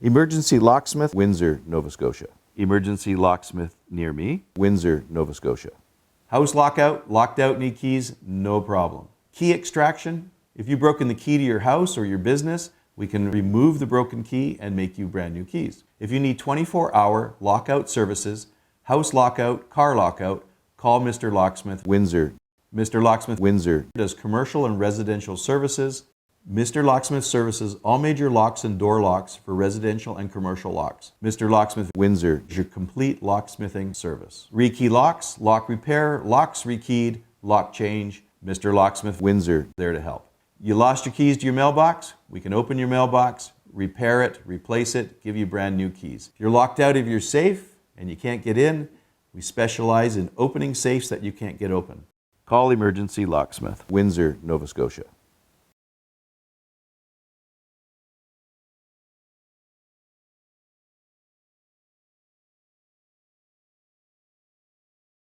Emergency Locksmith, Windsor, Nova Scotia. Emergency locksmith near me. Windsor, Nova Scotia. House lockout, locked out, need keys, no problem. Key extraction, if you've broken the key to your house or your business, we can remove the broken key and make you brand new keys. If you need 24-hour lockout services, house lockout, car lockout, call Mr. Locksmith. Windsor. Mr. Locksmith Windsor. does commercial and residential services. Mr. Locksmith services all major locks and door locks for residential and commercial locks. Mr. Locksmith Windsor. is your complete locksmithing service. Rekey locks, lock repair, locks rekeyed, lock change. Mr. Locksmith Windsor. there to help. You lost your keys to your mailbox? We can open your mailbox, repair it, replace it, give you brand new keys. If you're locked out of your safe and you can't get in, we specialize in opening safes that you can't get open. Call Emergency Locksmith. Windsor, Nova Scotia.